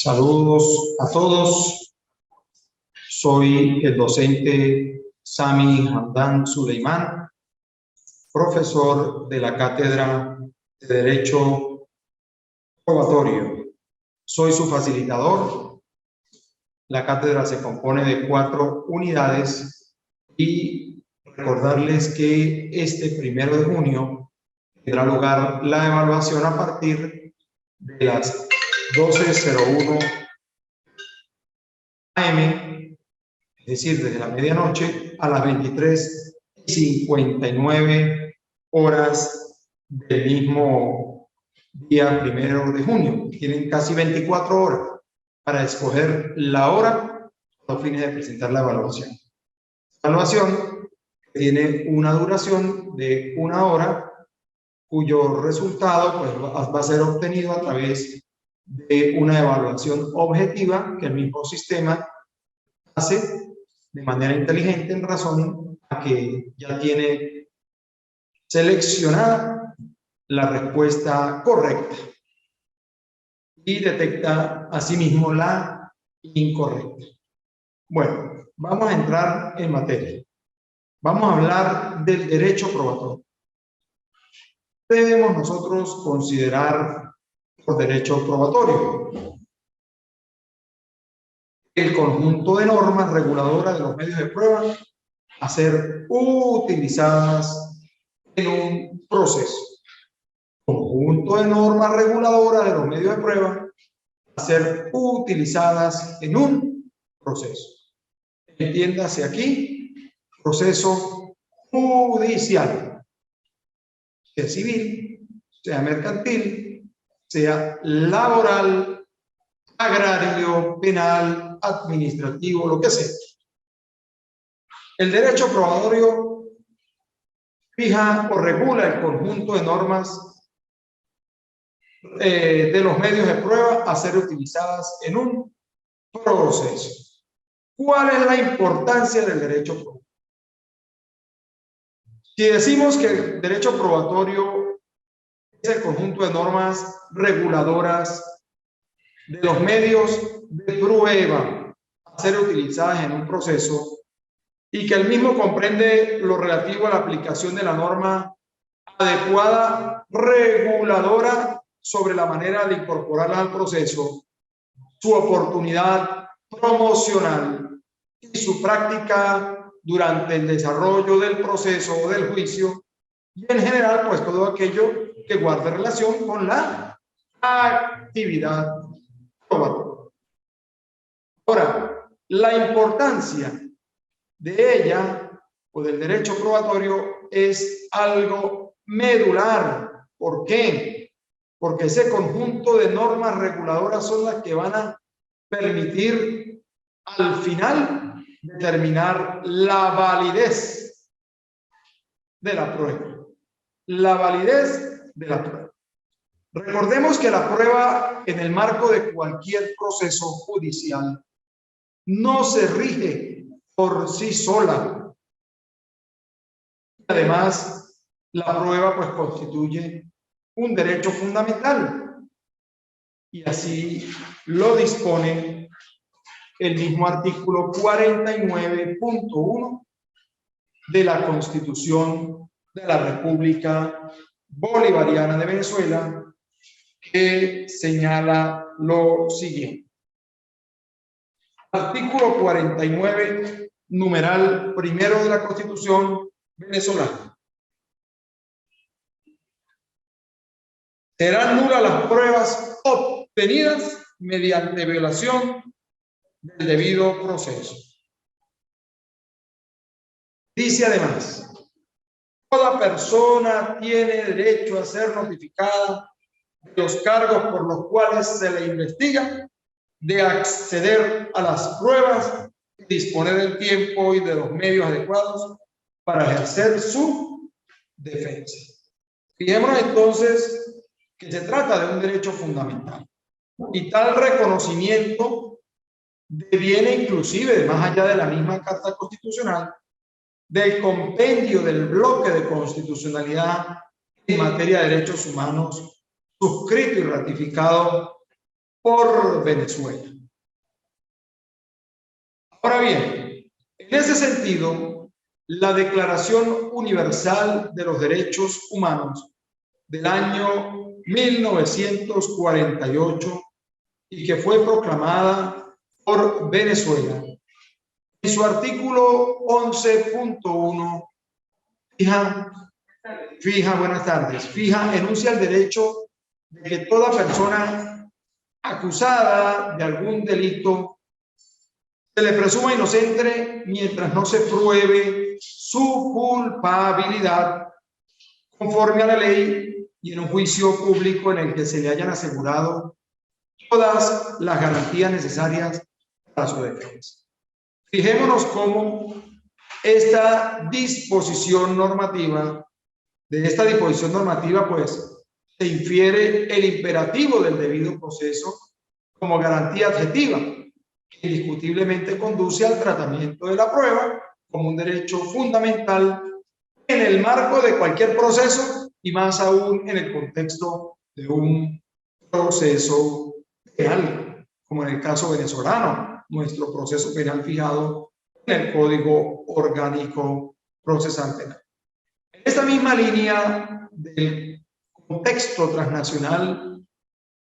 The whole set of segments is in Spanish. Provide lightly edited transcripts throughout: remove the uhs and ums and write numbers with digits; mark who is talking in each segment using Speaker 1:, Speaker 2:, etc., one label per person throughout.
Speaker 1: Saludos a todos. Soy el docente Sami Hamdan Suleiman, profesor de la Cátedra de Derecho Probatorio. Soy su facilitador. La cátedra se compone de 4 unidades y recordarles que este 1 de junio tendrá lugar la evaluación a partir de las 12:01 am, es decir, desde la medianoche a las 23:59 horas del mismo día 1 de junio. Tienen casi 24 horas para escoger la hora a los fines de presentar la evaluación. La evaluación tiene una duración de 1 hora, cuyo resultado pues, va a ser obtenido a través de una evaluación objetiva que el mismo sistema hace de manera inteligente en razón a que ya tiene seleccionada la respuesta correcta y detecta asimismo la incorrecta. Bueno, vamos a entrar en materia. Vamos a hablar del derecho probatorio. ¿Qué debemos nosotros considerar por derecho probatorio? El conjunto de normas reguladoras de los medios de prueba a ser utilizadas en un proceso. Conjunto de normas reguladoras de los medios de prueba a ser utilizadas en un proceso. Entiéndase aquí, proceso judicial, sea civil, sea mercantil, sea laboral, agrario, penal, administrativo, lo que sea. El derecho probatorio fija o regula el conjunto de normas de los medios de prueba a ser utilizadas en un proceso. ¿Cuál es la importancia del derecho probatorio? Si decimos que el derecho probatorio es el conjunto de normas reguladoras de los medios de prueba a ser utilizadas en un proceso y que el mismo comprende lo relativo a la aplicación de la norma adecuada reguladora sobre la manera de incorporarla al proceso, su oportunidad promocional y su práctica durante el desarrollo del proceso o del juicio y en general pues todo aquello que guarde relación con la actividad probatoria. Ahora, la importancia de ella o del derecho probatorio es algo medular. ¿Por qué? Porque ese conjunto de normas reguladoras son las que van a permitir al final determinar la validez de la prueba. La validez de la prueba. Recordemos que la prueba en el marco de cualquier proceso judicial no se rige por sí sola. Además, la prueba pues constituye un derecho fundamental y así lo dispone el mismo artículo 49.1 de la Constitución de la República Bolivariana de Venezuela, que señala lo siguiente. Artículo 49, numeral 1 de la Constitución venezolana. Serán nulas las pruebas obtenidas mediante violación del debido proceso. Dice además, toda persona tiene derecho a ser notificada de los cargos por los cuales se le investiga, de acceder a las pruebas, disponer del tiempo y de los medios adecuados para ejercer su defensa. Fijémonos entonces que se trata de un derecho fundamental y tal reconocimiento deviene inclusive, más allá de la misma Carta Constitucional, del compendio del bloque de constitucionalidad en materia de derechos humanos suscrito y ratificado por Venezuela. Ahora bien, en ese sentido, la Declaración Universal de los Derechos Humanos del año 1948 y que fue proclamada por Venezuela, en su artículo 11.1 enuncia el derecho de que toda persona acusada de algún delito se le presuma inocente mientras no se pruebe su culpabilidad conforme a la ley y en un juicio público en el que se le hayan asegurado todas las garantías necesarias para su defensa. Fijémonos cómo esta disposición normativa, pues se infiere el imperativo del debido proceso como garantía adjetiva, que indiscutiblemente conduce al tratamiento de la prueba como un derecho fundamental en el marco de cualquier proceso y más aún en el contexto de un proceso penal, como en el caso venezolano, nuestro proceso penal fijado en el Código Orgánico Procesal Penal. En esta misma línea del contexto transnacional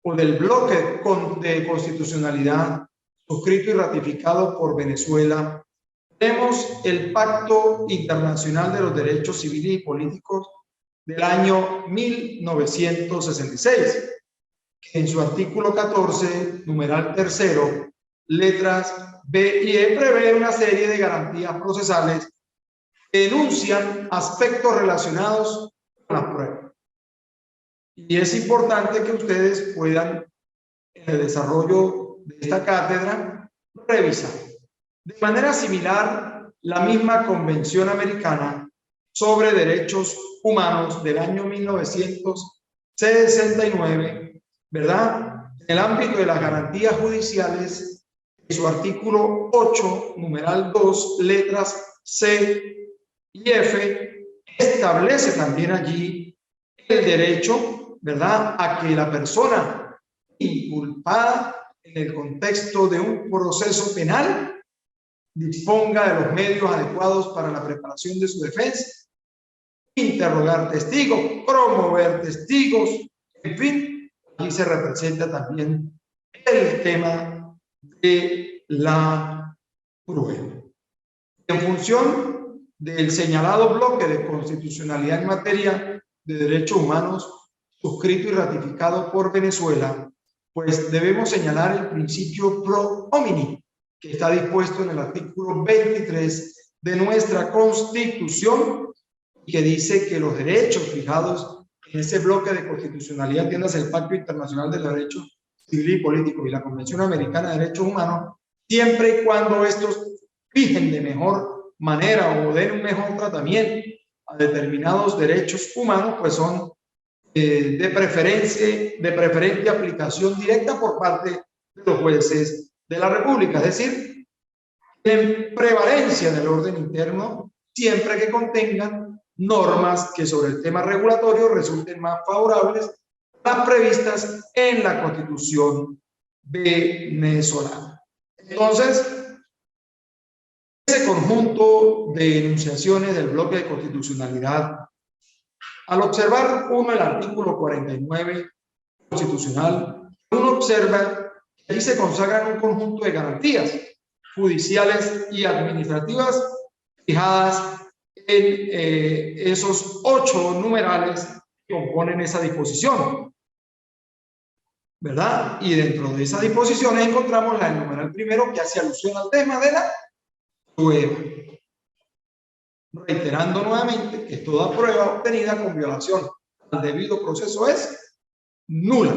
Speaker 1: o del bloque de constitucionalidad suscrito y ratificado por Venezuela, tenemos el Pacto Internacional de los Derechos Civiles y Políticos del año 1966, que en su artículo 14, numeral tercero, letras B y E, prevé una serie de garantías procesales que enuncian aspectos relacionados con la prueba. Y es importante que ustedes puedan, en el desarrollo de esta cátedra, revisar. De manera similar, la misma Convención Americana sobre Derechos Humanos del año 1969, ¿verdad? En el ámbito de las garantías judiciales, en su artículo 8, numeral 2, letras C y F, establece también allí el derecho, ¿verdad?, a que la persona inculpada en el contexto de un proceso penal disponga de los medios adecuados para la preparación de su defensa, interrogar testigos, promover testigos, en fin, aquí se representa también el tema de la prueba. En función del señalado bloque de constitucionalidad en materia de derechos humanos suscrito y ratificado por Venezuela, pues debemos señalar el principio pro homini, que está dispuesto en el artículo 23 de nuestra Constitución y que dice que los derechos fijados en ese bloque de constitucionalidad, entiéndase el Pacto Internacional de los Derechos Civiles y Políticos y la Convención Americana de Derechos Humanos, siempre y cuando estos fijen de mejor manera o den un mejor tratamiento a determinados derechos humanos, pues son de preferente aplicación directa por parte de los jueces de la República, es decir, en prevalencia del orden interno, siempre que contengan normas que sobre el tema regulatorio resulten más favorables a las previstas en la Constitución venezolana. Entonces, ese conjunto de enunciaciones del bloque de constitucionalidad, al observar uno el artículo 49 constitucional, uno observa que ahí se consagran un conjunto de garantías judiciales y administrativas fijadas en esos 8 numerales que componen esa disposición, ¿verdad? Y dentro de esas disposiciones encontramos la del numeral primero, que hace alusión al tema de la prueba, reiterando nuevamente que toda prueba obtenida con violación al debido proceso es nula.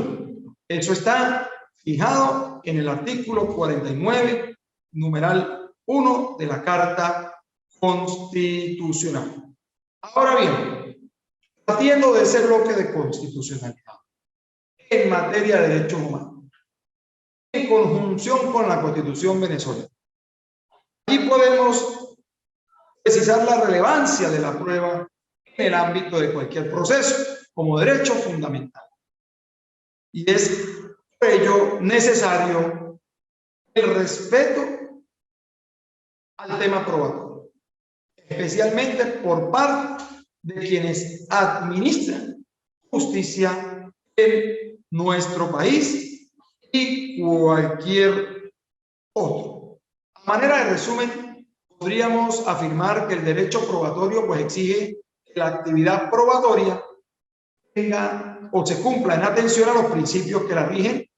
Speaker 1: Eso está fijado en el artículo 49, numeral 1 de la Carta Constitucional. Ahora bien, partiendo de ese bloque de constitucionalidad en materia de derechos humanos, en conjunción con la Constitución venezolana, aquí podemos precisar la relevancia de la prueba en el ámbito de cualquier proceso como derecho fundamental. Y es Por ello, necesario el respeto al tema probatorio, especialmente por parte de quienes administran justicia en nuestro país y cualquier otro. A manera de resumen, podríamos afirmar que el derecho probatorio pues exige que la actividad probatoria tenga o se cumpla en atención a los principios que la rigen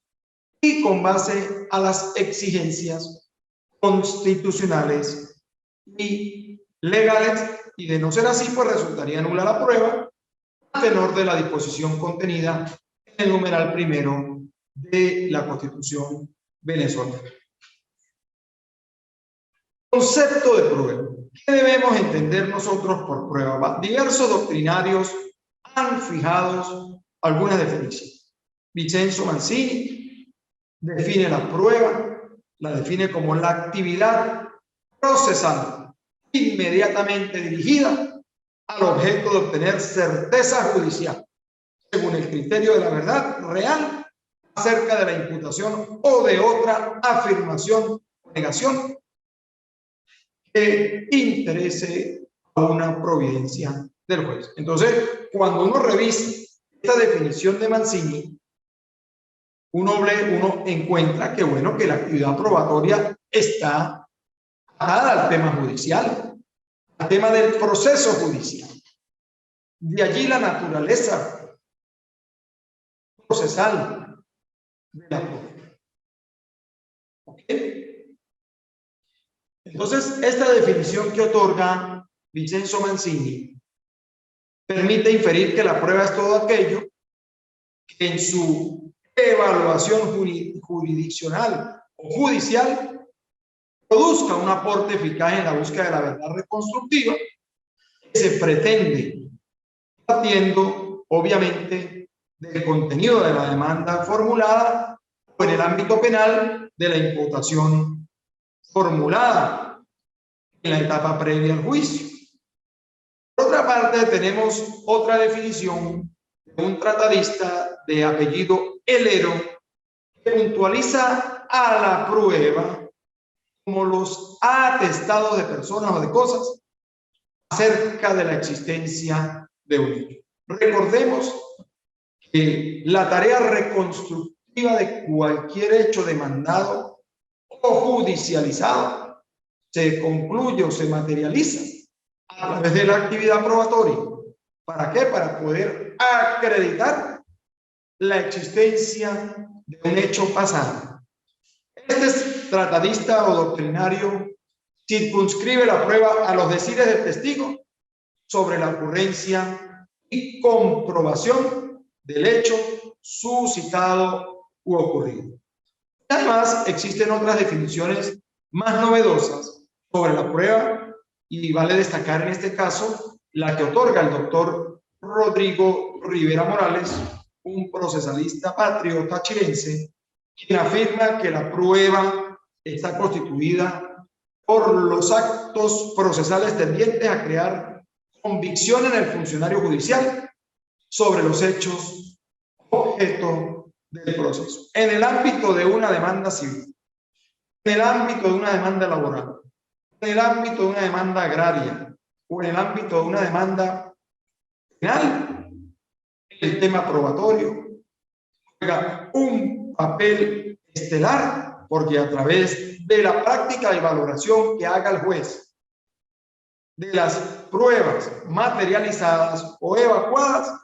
Speaker 1: y con base a las exigencias constitucionales y legales, y de no ser así, pues resultaría nula la prueba a tenor de la disposición contenida en el numeral primero de la Constitución venezolana. Concepto de prueba. ¿Qué debemos entender nosotros por prueba? Diversos doctrinarios han fijado algunas definiciones. Vincenzo Mancini define la prueba, la define como la actividad procesal inmediatamente dirigida al objeto de obtener certeza judicial, según el criterio de la verdad real acerca de la imputación o de otra afirmación o negación que interese a una providencia del juez. Entonces, cuando uno revisa esta definición de Mancini, uno encuentra que, bueno, que la actividad probatoria está atada al tema judicial, al tema del proceso judicial. De allí la naturaleza procesal de la prueba. ¿Okay? Entonces, esta definición que otorga Vincenzo Mancini permite inferir que la prueba es todo aquello que en su evaluación jurisdiccional o judicial produzca un aporte eficaz en la búsqueda de la verdad reconstructiva que se pretende, partiendo obviamente del contenido de la demanda formulada o en el ámbito penal de la imputación formulada en la etapa previa al juicio. Por otra parte, tenemos otra definición de un tratadista de apellido Helero que puntualiza a la prueba como los atestados de personas o de cosas acerca de la existencia de un hecho. Recordemos que la tarea reconstructiva de cualquier hecho demandado o judicializado se concluye o se materializa a través de la actividad probatoria. ¿Para qué? Para poder acreditar la existencia de un hecho pasado. Este tratadista o doctrinario circunscribe la prueba a los decires del testigo sobre la ocurrencia y comprobación del hecho suscitado u ocurrido. Además, existen otras definiciones más novedosas sobre la prueba y vale destacar en este caso la que otorga el doctor Rodrigo Rivera Morales, un procesalista patriota chilense, quien afirma que la prueba está constituida por los actos procesales tendientes a crear convicción en el funcionario judicial sobre los hechos objeto del proceso. En el ámbito de una demanda civil, en el ámbito de una demanda laboral, en el ámbito de una demanda agraria o en el ámbito de una demanda penal, el tema probatorio juega un papel estelar, porque a través de la práctica de valoración que haga el juez de las pruebas materializadas o evacuadas,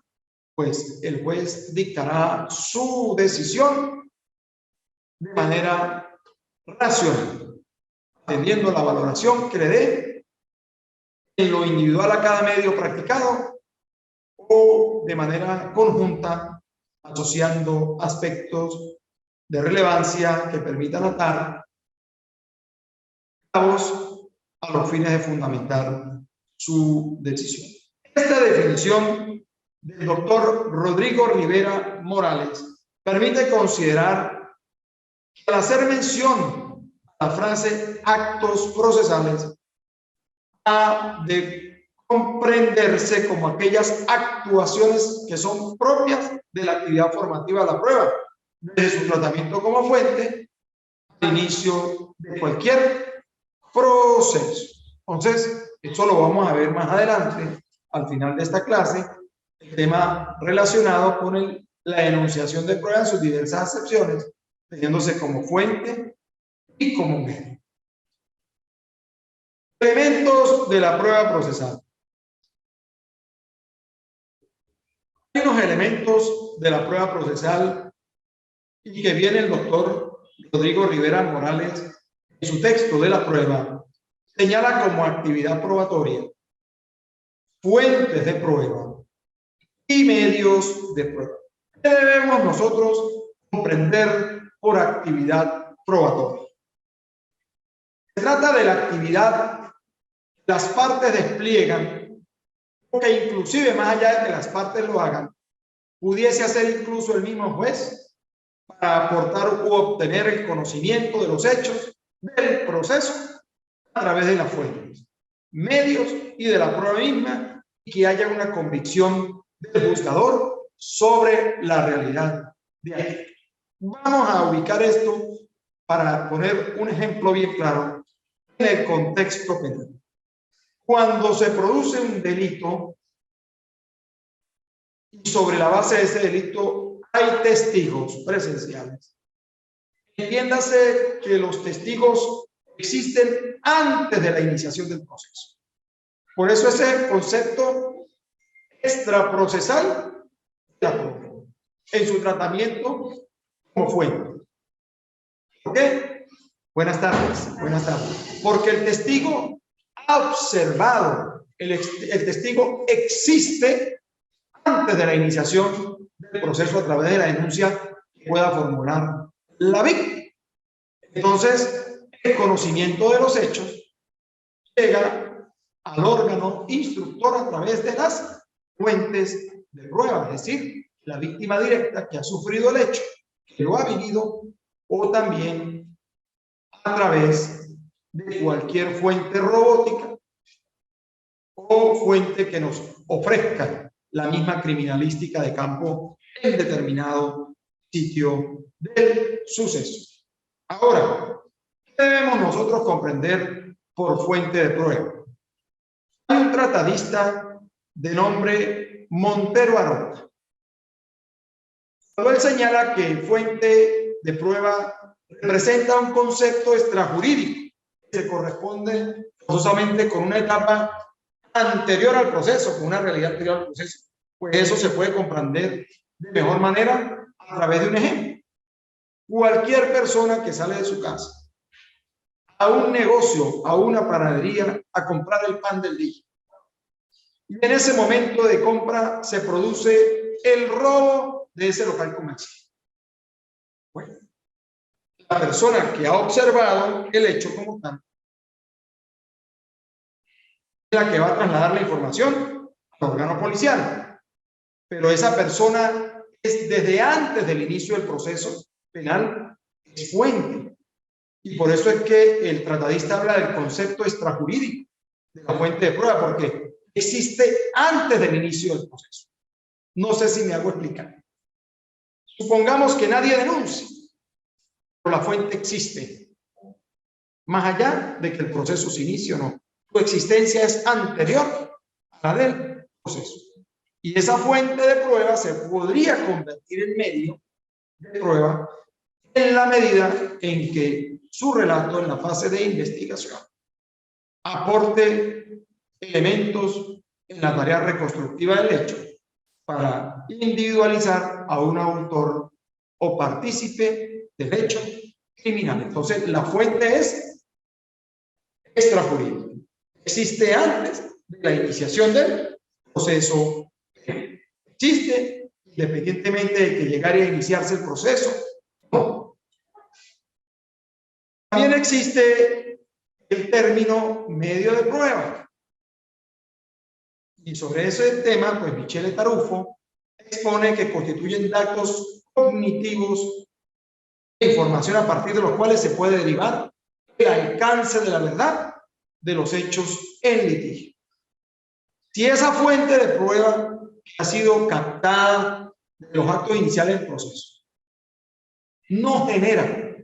Speaker 1: pues el juez dictará su decisión de manera racional, atendiendo la valoración que le dé en lo individual a cada medio practicado o de manera conjunta, asociando aspectos de relevancia que permitan atar cabos a los fines de fundamentar su decisión. Esta definición del doctor Rodrigo Rivera Morales permite considerar que al hacer mención a la frase actos procesales ha de comprenderse como aquellas actuaciones que son propias de la actividad formativa de la prueba, desde su tratamiento como fuente al inicio de cualquier proceso. Entonces, eso lo vamos a ver más adelante, al final de esta clase, el tema relacionado con la enunciación de prueba en sus diversas acepciones, teniéndose como fuente y como medio. Elementos de la prueba procesal. Hay unos elementos de la prueba procesal y que viene el doctor Rodrigo Rivera Morales en su texto de la prueba, señala como actividad probatoria, fuentes de prueba y medios de prueba. ¿Qué debemos nosotros comprender por actividad probatoria? Se trata de la actividad que las partes despliegan, o que inclusive más allá de que las partes lo hagan, pudiese hacer incluso el mismo juez para aportar u obtener el conocimiento de los hechos del proceso a través de las fuentes, medios y de la prueba misma, y que haya una convicción del juzgador sobre la realidad de aquello. Vamos a ubicar esto para poner un ejemplo bien claro en el contexto penal. Cuando se produce un delito y sobre la base de ese delito hay testigos presenciales, entiéndase que los testigos existen antes de la iniciación del proceso. Por eso ese concepto extraprocesal en su tratamiento como fuente. ¿Por qué? Buenas tardes, buenas tardes. Porque el testigo ha observado, el testigo existe antes de la iniciación del proceso a través de la denuncia que pueda formular la víctima. Entonces, el conocimiento de los hechos llega al órgano instructor a través de las fuentes de prueba, es decir, la víctima directa que ha sufrido el hecho, que lo ha vivido, o también a través de cualquier fuente robótica o fuente que nos ofrezca la misma criminalística de campo en determinado sitio del suceso. Ahora, ¿qué debemos nosotros comprender por fuente de prueba? Hay un tratadista de nombre Montero Aronda. Cuando él señala que fuente de prueba representa un concepto extrajurídico que se corresponde forzosamente con una etapa anterior al proceso, con una realidad anterior al proceso, pues eso se puede comprender de mejor manera a través de un ejemplo. Cualquier persona que sale de su casa a un negocio, a una panadería, a comprar el pan del día, y en ese momento de compra se produce el robo de ese local comercial. Bueno, la persona que ha observado el hecho como tal es la que va a trasladar la información al órgano policial, pero esa persona es desde antes del inicio del proceso penal, es fuente, y por eso es que el tratadista habla del concepto extrajurídico de la fuente de prueba, porque existe antes del inicio del proceso. No sé si me hago explicar. Supongamos que nadie denuncie, pero la fuente existe, más allá de que el proceso se inicie o no. Su existencia es anterior a la del proceso. Y esa fuente de prueba se podría convertir en medio de prueba en la medida en que su relato en la fase de investigación aporte elementos en la tarea reconstructiva del hecho para individualizar a un autor o partícipe del hecho criminal. Entonces, la fuente es extrajurídica. Existe antes de la iniciación del proceso. Existe independientemente de que llegara a iniciarse el proceso. No. También existe el término medio de prueba. Y sobre ese tema, pues Michele Tarufo expone que constituyen datos cognitivos de información a partir de los cuales se puede derivar el alcance de la verdad de los hechos en litigio. Si esa fuente de prueba ha sido captada de los actos iniciales del proceso no genera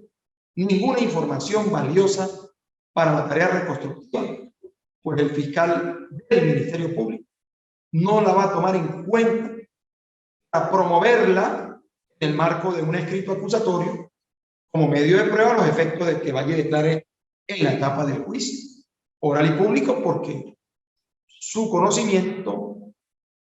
Speaker 1: ninguna información valiosa para la tarea reconstructiva, pues el fiscal del Ministerio Público no la va a tomar en cuenta para promoverla en el marco de un escrito acusatorio como medio de prueba a los efectos de que vaya y declare en la etapa del juicio oral y público, porque su conocimiento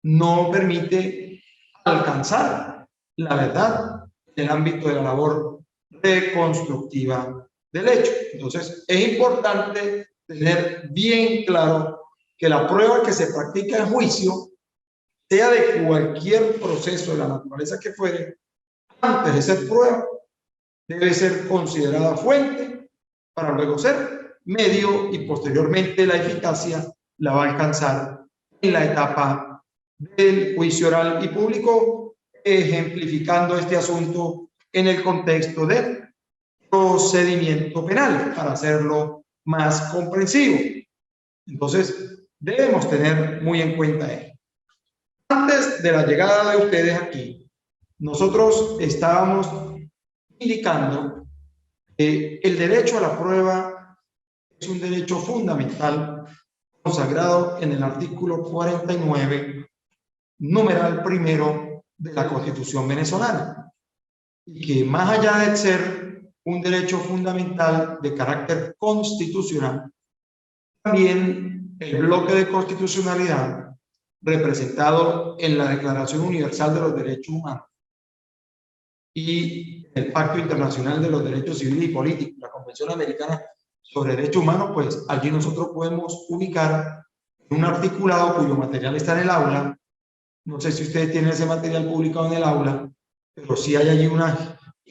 Speaker 1: no permite alcanzar la verdad en el ámbito de la labor reconstructiva del hecho. Entonces, es importante tener bien claro que la prueba que se practica en juicio, sea de cualquier proceso de la naturaleza que fuere, antes de ser prueba, debe ser considerada fuente para luego ser medio, y posteriormente la eficacia la va a alcanzar en la etapa del juicio oral y público, ejemplificando este asunto en el contexto del procedimiento penal para hacerlo más comprensivo. Entonces, debemos tener muy en cuenta esto. Antes de la llegada de ustedes aquí, nosotros estábamos indicando que el derecho a la prueba es un derecho fundamental consagrado en el artículo 49, numeral primero de la Constitución venezolana, y que más allá de ser un derecho fundamental de carácter constitucional, también el bloque de constitucionalidad representado en la Declaración Universal de los Derechos Humanos y el Pacto Internacional de los Derechos Civiles y Políticos, la Convención Americana sobre Derechos Humanos, pues allí nosotros podemos ubicar un articulado cuyo material está en el aula. No sé si ustedes tienen ese material publicado en el aula, pero sí hay allí unas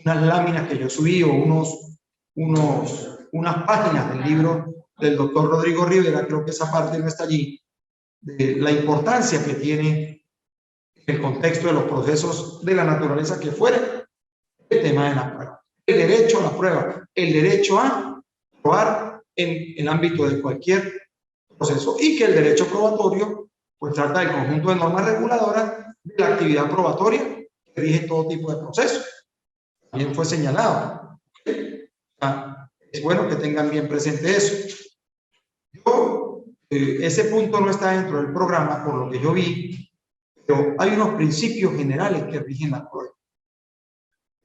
Speaker 1: láminas que yo subí, o unas páginas del libro del doctor Rodrigo Rivera, creo que esa parte no está allí, de la importancia que tiene el contexto de los procesos de la naturaleza que fuera el tema de la prueba. El derecho a la prueba, el derecho a probar en el ámbito de cualquier proceso, y que el derecho probatorio pues trata del conjunto de normas reguladoras de la actividad probatoria que rige todo tipo de procesos. También fue señalado. Es bueno que tengan bien presente eso. Ese punto no está dentro del programa, por lo que yo vi, pero hay unos principios generales que rigen la prueba.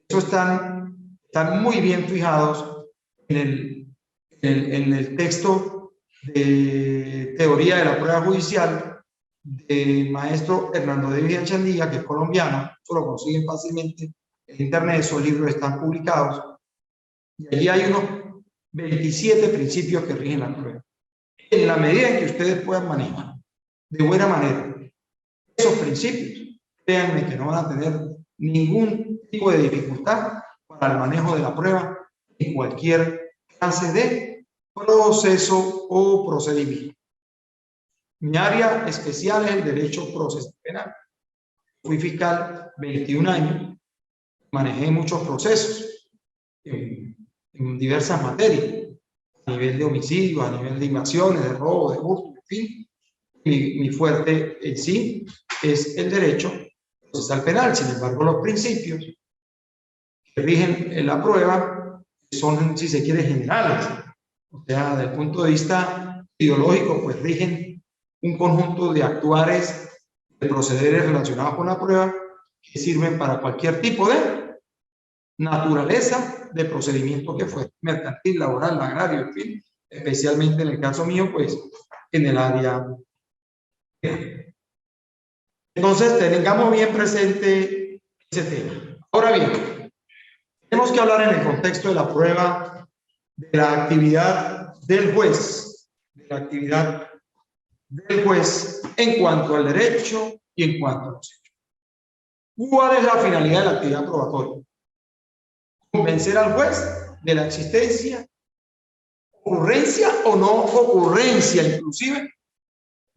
Speaker 1: Esos están muy bien fijados en el texto de teoría de la prueba judicial del maestro Hernando David Anchandía, que es colombiano. Eso lo consiguen fácilmente en internet, esos libros están publicados, y allí hay unos 27 principios que rigen la prueba. En la medida en que ustedes puedan manejar de buena manera esos principios, créanme que no van a tener ningún tipo de dificultad para el manejo de la prueba en cualquier clase de proceso o procedimiento. Mi área especial es el derecho procesal penal. Fui fiscal 21 años, manejé muchos procesos en diversas materias, a nivel de homicidio, a nivel de invasiones, de robo, de hurto, en fin. Mi fuerte en sí es el derecho procesal penal. Sin embargo, los principios que rigen la prueba son, si se quiere, generales. O sea, desde el punto de vista ideológico, pues rigen un conjunto de actuares, de procederes relacionados con la prueba, que sirven para cualquier tipo de naturaleza de procedimiento que fuera, mercantil, laboral, agrario, en fin, especialmente en el caso mío, pues en el área. Entonces, tengamos bien presente ese tema. Ahora bien, tenemos que hablar en el contexto de la prueba de la actividad del juez, en cuanto al derecho y en cuanto a los hechos. ¿Cuál es la finalidad de la actividad probatoria? Convencer al juez de la existencia, ocurrencia o no ocurrencia, inclusive,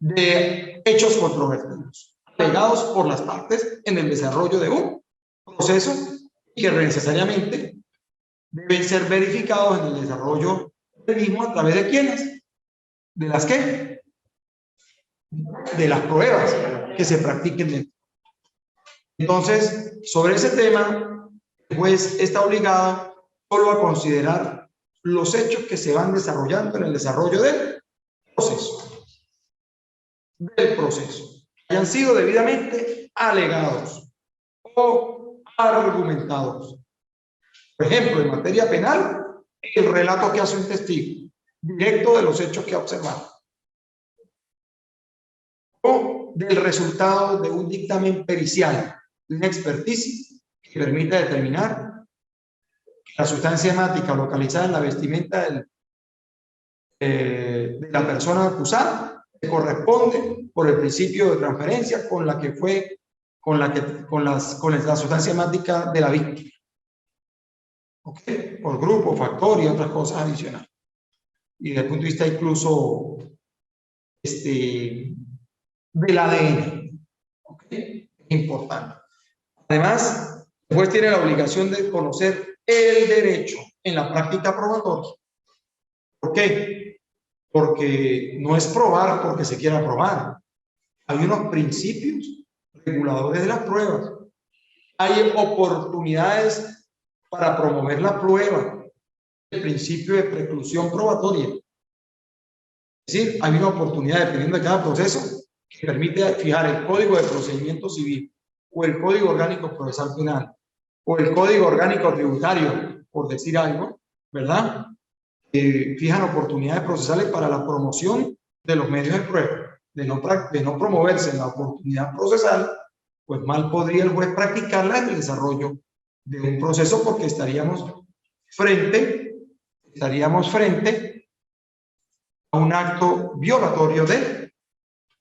Speaker 1: de hechos controvertidos, alegados por las partes en el desarrollo de un proceso, que necesariamente deben ser verificados en el desarrollo del mismo a través de quiénes, de las que, de las pruebas que se practiquen. Entonces, sobre ese tema, el el juez está obligado solo a considerar los hechos que se van desarrollando en el desarrollo del proceso. Hayan sido debidamente alegados o argumentados. Por ejemplo, en materia penal, el relato que hace un testigo directo de los hechos que ha observado, o del resultado de un dictamen pericial, de una experticia que permita determinar que la sustancia hemática localizada en la vestimenta de la persona acusada corresponde por el principio de transferencia con la sustancia hemática de la víctima. ¿Okay? Por grupo, factor y otras cosas adicionales. Y desde el punto de vista incluso del ADN. ¿Okay? Importante. Además, el juez tiene la obligación de conocer el derecho en la práctica probatoria. ¿Por qué? Porque no es probar porque se quiera probar. Hay unos principios reguladores de las pruebas. Hay oportunidades para promover la prueba. El principio de preclusión probatoria. Es decir, hay una oportunidad, dependiendo de cada proceso, que permite fijar el Código de Procedimiento Civil o el Código Orgánico Procesal Penal o el Código Orgánico Tributario, por decir algo, ¿verdad? Fijan oportunidades procesales para la promoción de los medios de prueba. De no promoverse en la oportunidad procesal, pues mal podría el juez practicarla en el desarrollo de un proceso porque estaríamos frente a un acto violatorio del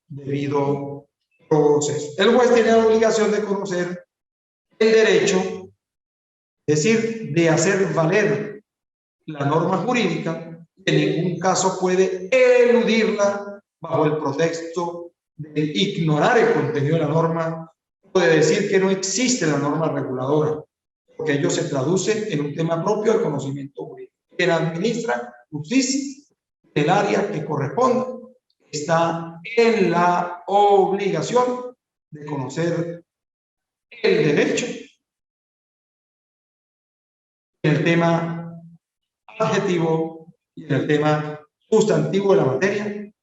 Speaker 1: debido proceso. El juez tiene la obligación de conocer el derecho, es decir, de hacer valer la norma jurídica, en ningún caso puede eludirla bajo el pretexto de ignorar el contenido de la norma o de decir que no existe la norma reguladora, porque ello se traduce en un tema propio del conocimiento jurídico. Quien administra justicia en el área que corresponde está en la obligación de conocer el derecho en el tema adjetivo y en el tema sustantivo de la materia.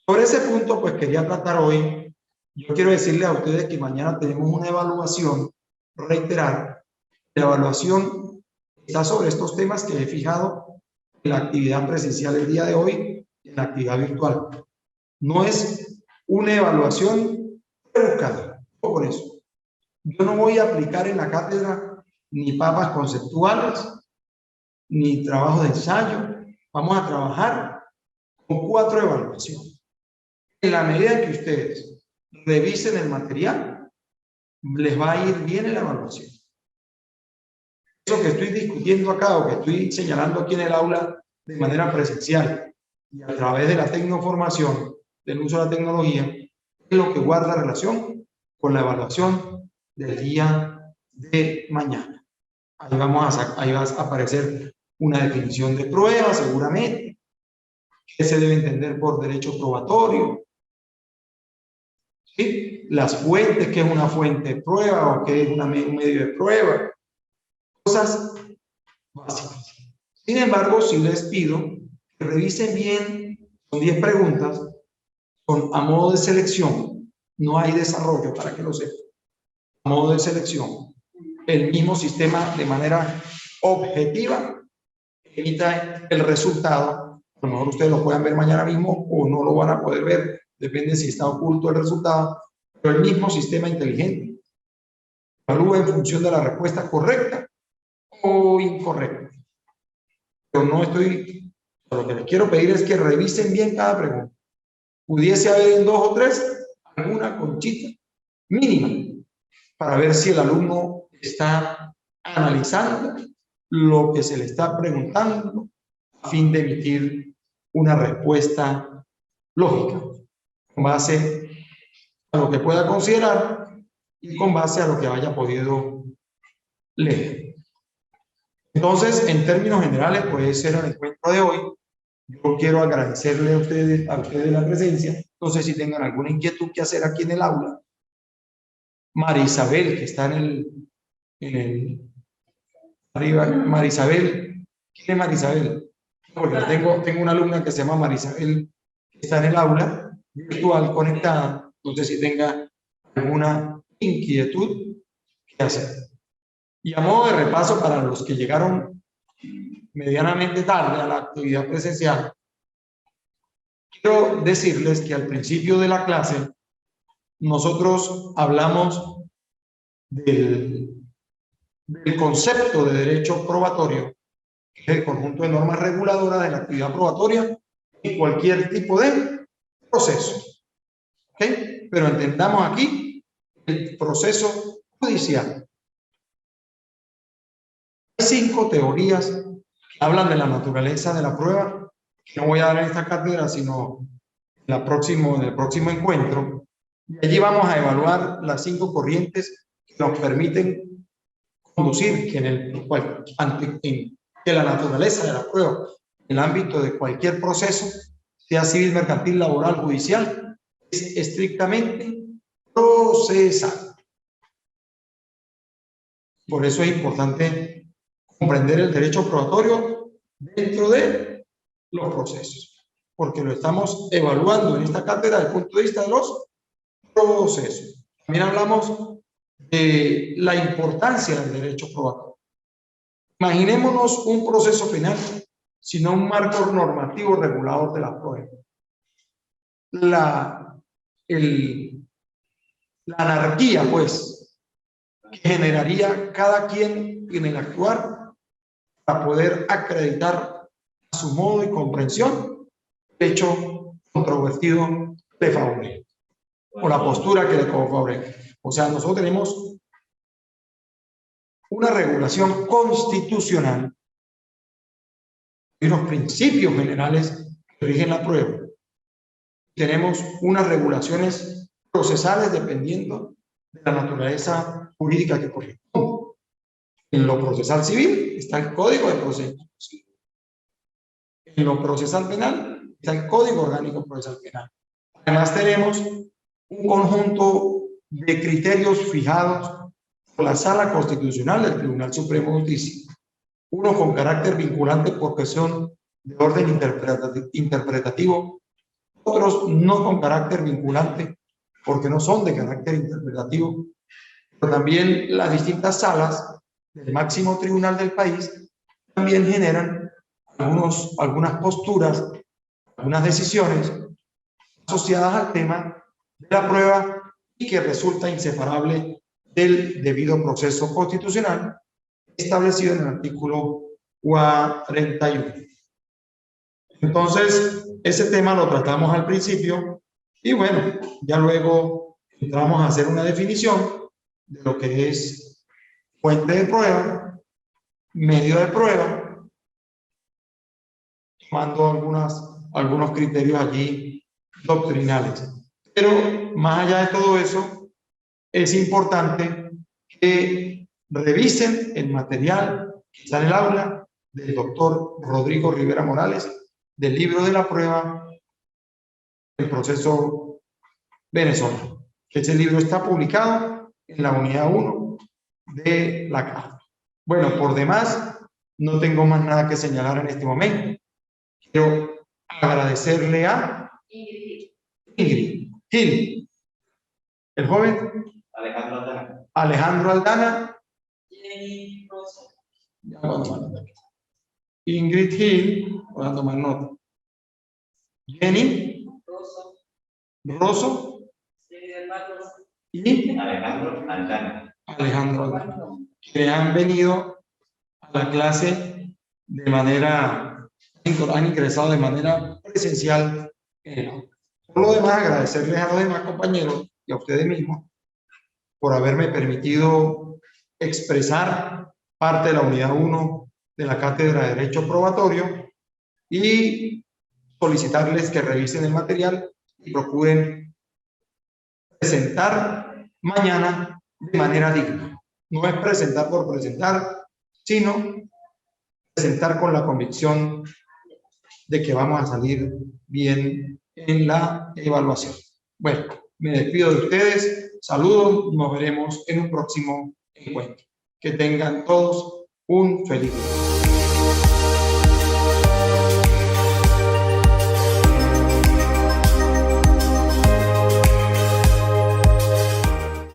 Speaker 1: Sobre ese punto, pues quería tratar hoy. Yo quiero decirles a ustedes que mañana tenemos una evaluación, reiterar, la evaluación está sobre estos temas que he fijado en la actividad presencial el día de hoy y en la actividad virtual. No es una evaluación rebuscada, por eso. Yo no voy a aplicar en la cátedra ni papas conceptuales, ni trabajo de ensayo. Vamos a trabajar con 4 evaluaciones. En la medida que ustedes revisen el material, les va a ir bien en la evaluación. Eso que estoy discutiendo acá o que estoy señalando aquí en el aula de manera presencial y a través de la tecnoformación, del uso de la tecnología, es lo que guarda relación con la evaluación del día de mañana. Ahí va a aparecer una definición de prueba, seguramente, que se debe entender por derecho probatorio, ¿sí? Las fuentes, que es una fuente de prueba o que es un medio de prueba, cosas básicas. Sin embargo, sí les pido que revisen bien, son 10 preguntas, son a modo de selección, no hay desarrollo para que lo sepan, a modo de selección. El mismo sistema de manera objetiva emita el resultado. A lo mejor ustedes lo puedan ver mañana mismo o no lo van a poder ver, depende si está oculto el resultado, pero el mismo sistema inteligente evalúa en función de la respuesta correcta o incorrecta. Pero no estoy, lo que les quiero pedir es que revisen bien cada pregunta. Pudiese haber en 2 o 3 alguna conchita mínima para ver si el alumno está analizando lo que se le está preguntando a fin de emitir una respuesta lógica con base a lo que pueda considerar y con base a lo que haya podido leer. Entonces, en términos generales, puede ser el encuentro de hoy. Yo quiero agradecerle a ustedes la presencia. No sé si tengan alguna inquietud que hacer aquí en el aula. María Isabel, que está en en el arriba, Marisabel. ¿Quién es Marisabel? Porque tengo una alumna que se llama Marisabel, que está en el aula virtual conectada. No sé si tenga alguna inquietud que hacer. Y a modo de repaso para los que llegaron medianamente tarde a la actividad presencial, quiero decirles que al principio de la clase nosotros hablamos del concepto de derecho probatorio, que es el conjunto de normas reguladoras de la actividad probatoria en cualquier tipo de proceso. ¿Ok? Pero entendamos aquí el proceso judicial. Hay 5 teorías que hablan de la naturaleza de la prueba, que no voy a dar en esta cátedra, sino en el próximo encuentro. Y allí vamos a evaluar las 5 corrientes que nos permiten conducir que la naturaleza de la prueba en el ámbito de cualquier proceso, sea civil, mercantil, laboral, judicial, es estrictamente procesal. Por eso es importante comprender el derecho probatorio dentro de los procesos, porque lo estamos evaluando en esta cátedra desde el punto de vista de los procesos. También hablamos de la importancia del derecho probatorio. Imaginémonos un proceso penal, sino un marco normativo regulador de la prueba. La anarquía, pues, que generaría cada quien en el actuar para poder acreditar a su modo y comprensión el hecho controvertido le favorece, o la postura que le favorece. O sea, nosotros tenemos una regulación constitucional y unos principios generales que rigen la prueba. Tenemos unas regulaciones procesales dependiendo de la naturaleza jurídica que corresponde. En lo procesal civil está el Código de Procedimiento Civil. En lo procesal penal está el Código Orgánico Procesal Penal. Además tenemos un conjunto de criterios fijados por la Sala Constitucional del Tribunal Supremo de Justicia. Unos con carácter vinculante porque son de orden interpretativo, otros no con carácter vinculante porque no son de carácter interpretativo, pero también las distintas salas del máximo tribunal del país también generan algunas posturas, algunas decisiones asociadas al tema de la prueba y que resulta inseparable del debido proceso constitucional establecido en el artículo 41. Entonces, ese tema lo tratamos al principio y bueno, ya luego entramos a hacer una definición de lo que es fuente de prueba, medio de prueba, tomando algunos criterios allí doctrinales. Pero más allá de todo eso, es importante que revisen el material que está en el aula del doctor Rodrigo Rivera Morales, del libro de la prueba, el proceso venezolano. Ese libro está publicado en la unidad 1 de la caja. Bueno, por demás, no tengo más nada que señalar en este momento. Quiero agradecerle a Ingrid Gil, el joven Alejandro Aldana, Ingrid Gil, dando más nota, Jenny Rosso y Alejandro Aldana, que han venido a la clase de manera, han ingresado de manera presencial. Por lo demás, agradecerles a los demás compañeros y a ustedes mismos por haberme permitido expresar parte de la unidad 1 de la Cátedra de Derecho Probatorio y solicitarles que revisen el material y procuren presentar mañana de manera digna. No es presentar por presentar, sino presentar con la convicción de que vamos a salir bien en la evaluación. Bueno, me despido de ustedes, saludos, nos veremos en un próximo encuentro. Que tengan todos un feliz día.